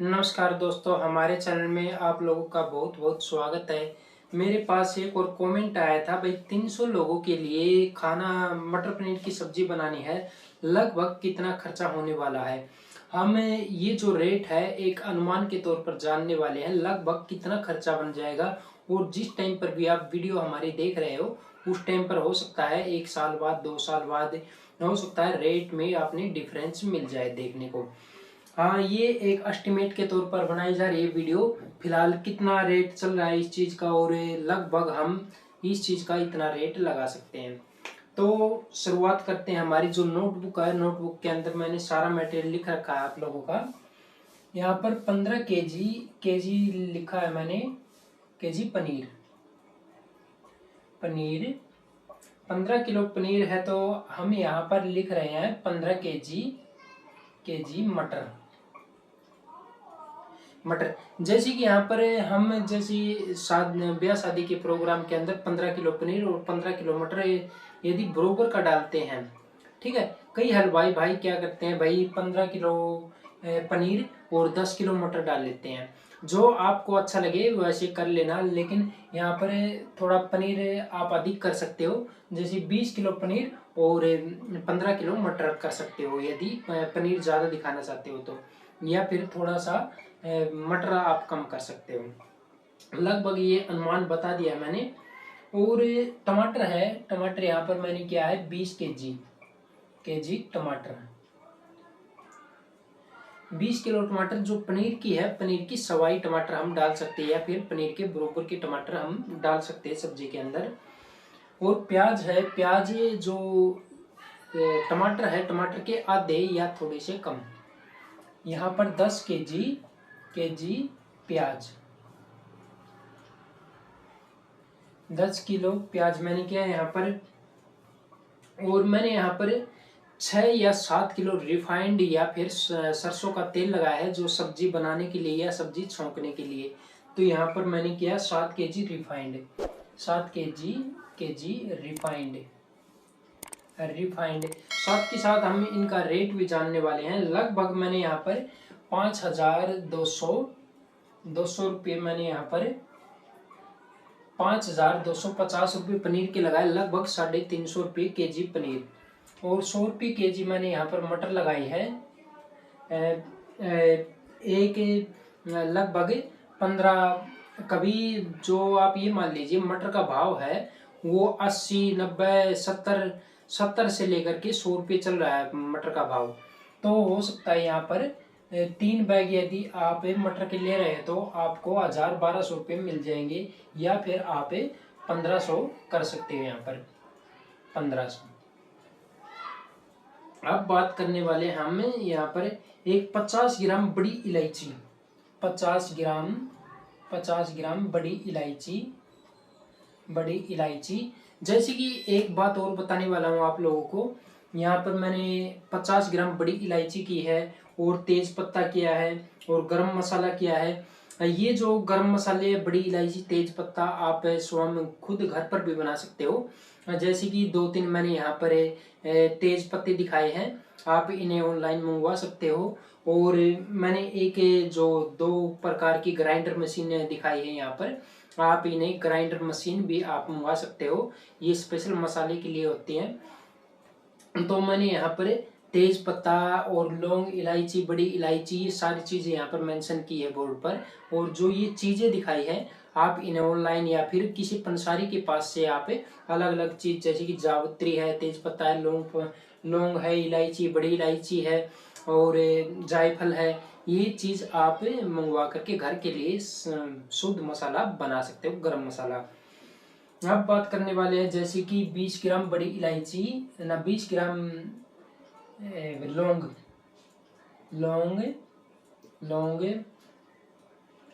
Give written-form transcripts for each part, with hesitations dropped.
नमस्कार दोस्तों, हमारे चैनल में आप लोगों का बहुत बहुत स्वागत है। मेरे पास एक और कमेंट आया था भाई, 300 लोगों के लिए खाना मटर पनीर की सब्जी बनानी है, लगभग कितना खर्चा होने वाला है। हम ये जो रेट है एक अनुमान के तौर पर जानने वाले हैं, लगभग कितना खर्चा बन जाएगा। और जिस टाइम पर भी आप वीडियो हमारी देख रहे हो उस टाइम पर हो सकता है 1 साल बाद 2 साल बाद हो सकता है रेट में आपने डिफरेंस मिल जाए देखने को। हाँ, ये एक एस्टिमेट के तौर पर बनाई जा रही है वीडियो। फिलहाल कितना रेट चल रहा है इस चीज़ का, और लगभग हम इस चीज़ का इतना रेट लगा सकते हैं। तो शुरुआत करते हैं। हमारी जो नोटबुक है, नोटबुक के अंदर मैंने सारा मटेरियल लिख रखा है आप लोगों का। यहाँ पर 15 केजी लिखा है मैंने, केजी पनीर। पनीर 15 किलो पनीर है, तो हम यहाँ पर लिख रहे हैं 15 केजी मटर। जैसे कि यहाँ पर हम जैसे ब्याह शादी के प्रोग्राम के अंदर 15 किलो पनीर और 15 किलो मटर यदि बरोबर का डालते हैं, ठीक है। कई हलवाई भाई क्या करते हैं भाई, 15 किलो पनीर और 10 किलो मटर डाल लेते हैं। जो आपको अच्छा लगे वैसे कर लेना, लेकिन यहाँ पर थोड़ा पनीर आप अधिक कर सकते हो, जैसे 20 किलो पनीर और 15 किलो मटर कर सकते हो यदि पनीर ज़्यादा दिखाना चाहते हो तो, या फिर थोड़ा सा मटर आप कम कर सकते हो। लगभग ये अनुमान बता दिया मैंने। और टमाटर है, टमाटर यहाँ पर मैंने किया है 20 केजी टमाटर। 20 किलो टमाटर जो पनीर की है, पनीर की सवाई टमाटर हम डाल सकते हैं, या फिर पनीर के बरोबर के टमाटर हम डाल सकते हैं सब्जी के अंदर। और प्याज है, प्याज जो टमाटर है, टमाटर के आधे या थोड़े से कम। यहाँ पर 10 केजी प्याज, 10 किलो प्याज मैंने किया यहाँ पर। और मैंने यहाँ पर 6 या 7 किलो रिफाइंड या फिर सरसों का तेल लगाया है, जो सब्जी बनाने के लिए या सब्जी छौंकने के लिए। तो यहाँ पर मैंने किया 7 केजी रिफाइंड, 7 केजी रिफाइंड। साथ के साथ हम इनका रेट भी जानने वाले हैं। लगभग मैंने यहाँ पर 5,200 रुपये मैंने यहाँ पर 5,250 रुपये पनीर के लगाए, लगभग 350 रुपये केजी पनीर। और 100 रुपये केजी मैंने यहाँ पर मटर लगाई है। एक लगभग 15, कभी जो आप ये मान लीजिए मटर का भाव है वो 80, 90, 70 से लेकर के 100 रुपये चल रहा है मटर का भाव। तो हो सकता है यहाँ पर 3 बैग यदि आप मटर के ले रहे हैं तो आपको 1,000-1,200 रुपये मिल जाएंगे, या फिर आप 1,500 कर सकते हो यहाँ पर 1,500। अब बात करने वाले हम यहाँ पर एक 50 ग्राम बड़ी इलायची, 50 ग्राम बड़ी इलायची। जैसे कि एक बात और बताने वाला हूँ आप लोगों को, यहाँ पर मैंने 50 ग्राम बड़ी इलायची की है, और तेज पत्ता किया है, और गरम मसाला किया है। ये जो गरम मसाले, बड़ी इलायची, तेज पत्ता आप स्वयं खुद घर पर भी बना सकते हो। जैसे कि 2-3 मैंने यहाँ पर तेज पत्ते दिखाए हैं, आप इन्हें ऑनलाइन मंगवा सकते हो। और मैंने एक जो 2 प्रकार की ग्राइंडर मशीन दिखाई है यहाँ पर, आप इन्हें ग्राइंडर मशीन भी आप मंगवा सकते हो, ये स्पेशल मसाले के लिए होती हैं। तो मैंने यहाँ पर तेज पत्ता और लौंग, इलायची, बड़ी इलायची, ये सारी चीज़ें यहाँ पर मेंशन की है बोर्ड पर। और जो ये चीज़ें दिखाई है आप इन्हें ऑनलाइन या फिर किसी पंसारी के पास से आप अलग अलग चीज़, जैसे कि जावित्री है, तेज पत्ता है, लौंग है, इलायची, बड़ी इलायची है, और जायफल है, ये चीज़ आप मंगवा करके घर के लिए शुद्ध मसाला बना सकते हो, गरम मसाला। अब बात करने वाले हैं जैसे कि 20 ग्राम बड़ी इलायची, 20 ग्राम लौंग,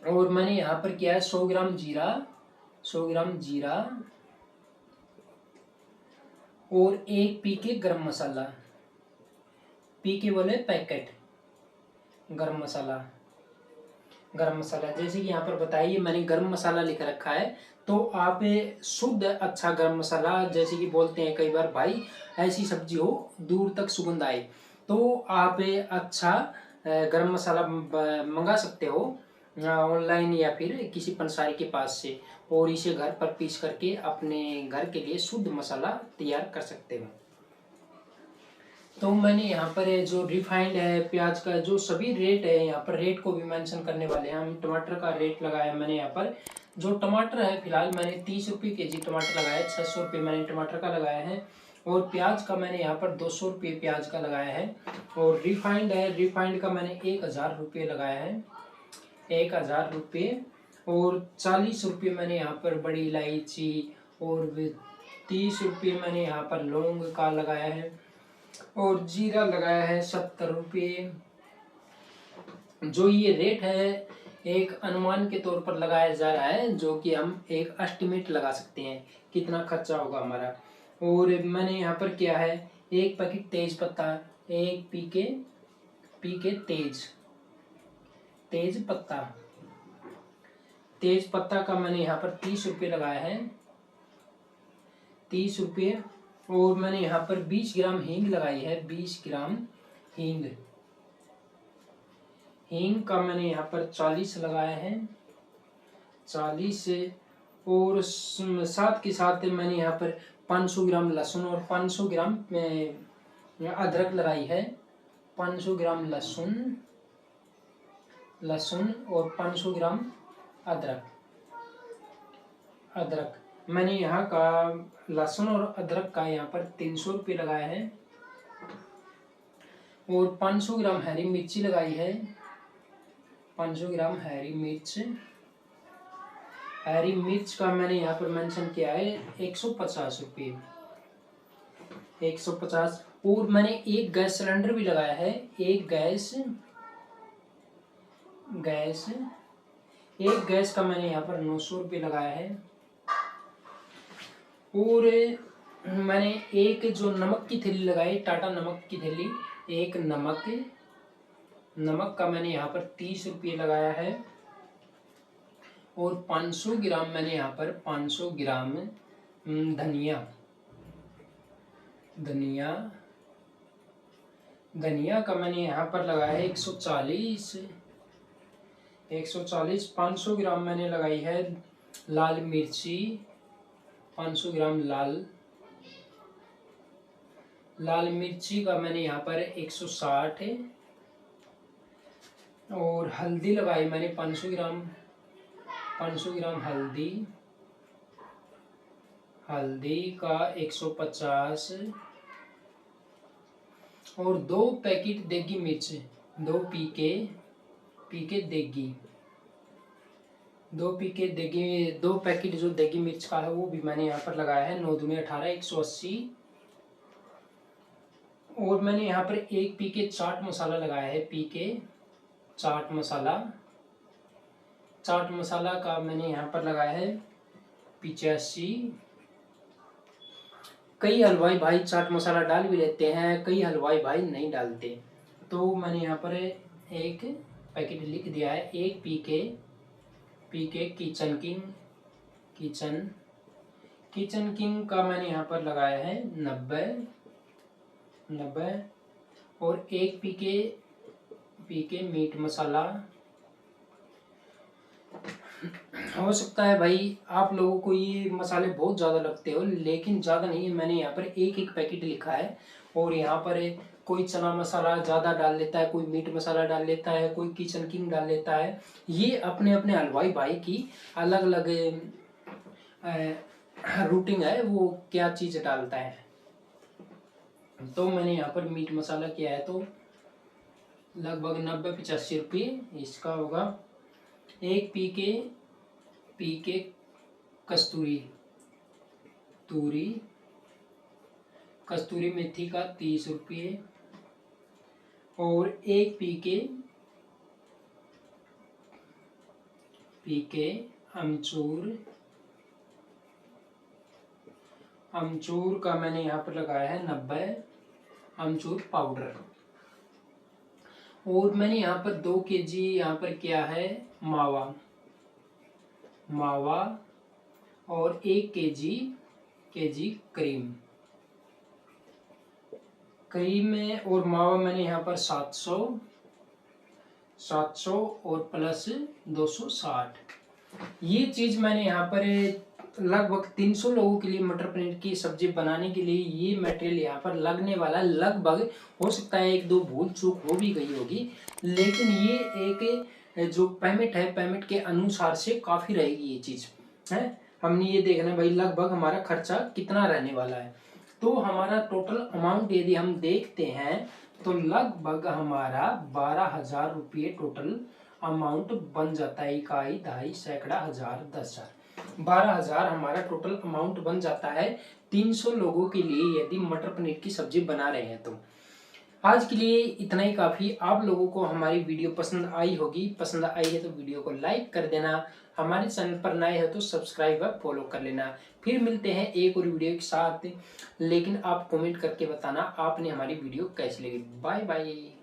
और मैंने यहाँ पर किया है 100 ग्राम जीरा, और 1 पीके गरम मसाला, पीके बोले पैकेट गरम मसाला। जैसे कि यहाँ पर बताइए मैंने गरम मसाला लिख रखा है, तो आप शुद्ध अच्छा गरम मसाला, जैसे कि बोलते हैं कई बार भाई ऐसी सब्जी हो दूर तक सुगंध आए, तो आप अच्छा गरम मसाला मंगा सकते हो ऑनलाइन या फिर किसी पंसारी के पास से, और इसे घर पर पीस करके अपने घर के लिए शुद्ध मसाला तैयार कर सकते हो। तो मैंने यहाँ पर जो रिफाइंड है प्याज का जो सभी रेट है, यहाँ पर रेट को भी मेंशन करने वाले हैं हम। टमाटर का रेट लगाया मैंने यहाँ पर, जो टमाटर है फिलहाल मैंने 30 रुपये के जी टमाटर लगाया है, 600 रुपये मैंने टमाटर का लगाया है, और प्याज का मैंने यहाँ पर 200 रुपये प्याज का लगाया है। और रिफाइंड है, रिफाइंड का मैंने 1000 रुपये लगाया है, 1000 रुपये। और 40 रुपये मैंने यहाँ पर बड़ी इलायची, और 30 रुपये मैंने यहाँ पर लौंग का लगाया है, और जीरा लगाया है 70 रुपये। जो ये रेट है एक अनुमान के तौर पर लगाया जा रहा है, जो कि हम एक एस्टिमेट लगा सकते हैं कितना खर्चा होगा हमारा। और मैंने यहाँ पर क्या है, एक पैकेट तेज पत्ता, एक पीके तेज पत्ता का मैंने यहाँ पर 30 रुपये लगाया है, 30 रुपये। और मैंने यहाँ पर 20 ग्राम हींग लगाई है, 20 ग्राम हींग का मैंने यहाँ पर 40 लगाया है, 40 से। और साथ के साथ मैंने यहाँ पर 500 ग्राम लहसुन और 500 ग्राम अदरक लगाई है, 500 ग्राम लहसुन और 500 ग्राम अदरक। मैंने यहाँ का लहसुन और अदरक का यहाँ पर 300 रुपये लगाया है, और 500 ग्राम हरी मिर्ची लगाई है, 500 ग्राम हरी मिर्च का मैंने यहाँ पर मेंशन किया है 150 रुपये, 150। और मैंने एक गैस सिलेंडर भी लगाया है, एक गैस का मैंने यहाँ पर 900 रुपये लगाया है। और मैंने एक जो नमक की थैली लगाई, टाटा नमक की थैली, एक नमक का मैंने यहाँ पर 30 रुपये लगाया है। और 500 ग्राम मैंने यहाँ पर 500 ग्राम धनिया का मैंने यहाँ पर लगाया है 140। 500 ग्राम मैंने लगाई है लाल मिर्ची, 500 ग्राम लाल मिर्ची का मैंने यहाँ पर 160 है। और हल्दी लगाई मैंने 500 ग्राम हल्दी का 150। और 2 पैकेट देगी मिर्च, 2 पैकेट जो देगी मिर्च का है वो भी मैंने यहाँ पर लगाया है, 9 दूनी 18, 180। और मैंने यहाँ पर 1 पीके चाट मसाला लगाया है, चाट मसाला का मैंने यहाँ पर लगाया है 85। कई हलवाई भाई चाट मसाला डाल भी लेते हैं, कई हलवाई भाई नहीं डालते, तो मैंने यहाँ पर एक पैकेट लिख दिया है। 1 पीके किचन किंग का मैंने यहाँ पर लगाया है 90। और 1 पीके मीट मसाला। हो सकता है भाई आप लोगों को ये मसाले बहुत ज़्यादा लगते हो, लेकिन ज़्यादा नहीं है, मैंने यहाँ पर एक पैकेट लिखा है। और यहाँ पर कोई चना मसाला ज़्यादा डाल लेता है, कोई मीट मसाला डाल लेता है, कोई किचन किंग डाल लेता है। ये अपने अपने हलवाई भाई की अलग अलग रूटीन है, वो क्या चीज़ डालता है। तो मैंने यहाँ पर मीट मसाला किया है तो लगभग 90-85 रुपये इसका होगा। 1 पीके कस्तूरी मेथी का 30 रुपये। और 1 पीके अमचूर का मैंने यहाँ पर लगाया है 90 अमचूर पाउडर। और मैंने यहाँ पर 2 केजी यहाँ पर किया है मावा और 1 केजी क्रीम में। और मावा मैंने यहाँ पर 700 700 और प्लस 260। ये चीज मैंने यहाँ पर लगभग 300 लोगों के लिए मटर पनीर की सब्जी बनाने के लिए ये मटेरियल यहाँ पर लगने वाला, लगभग हो सकता है एक दो भूल चूक हो भी गई होगी, लेकिन ये एक जो पेमेंट है, पेमेंट के अनुसार से काफी रहेगी ये चीज है। हमने ये देखना भाई लगभग हमारा खर्चा कितना रहने वाला है। तो हमारा टोटल अमाउंट यदि हम देखते हैं तो लगभग हमारा 12,000 रुपये टोटल अमाउंट बन जाता है। इकाई, दहाई, सैकड़ा, हजार, 10,000, 12,000 हमारा टोटल अमाउंट बन जाता है 300 लोगों के लिए यदि मटर पनीर की सब्जी बना रहे हैं तो। आज के लिए इतना ही काफी। आप लोगों को हमारी वीडियो पसंद आई होगी, पसंद आई है तो वीडियो को लाइक कर देना, हमारे चैनल पर नए हो तो सब्सक्राइब और फॉलो कर लेना। फिर मिलते हैं एक और वीडियो के साथ, लेकिन आप कमेंट करके बताना आपने हमारी वीडियो कैसी लगी। Bye bye.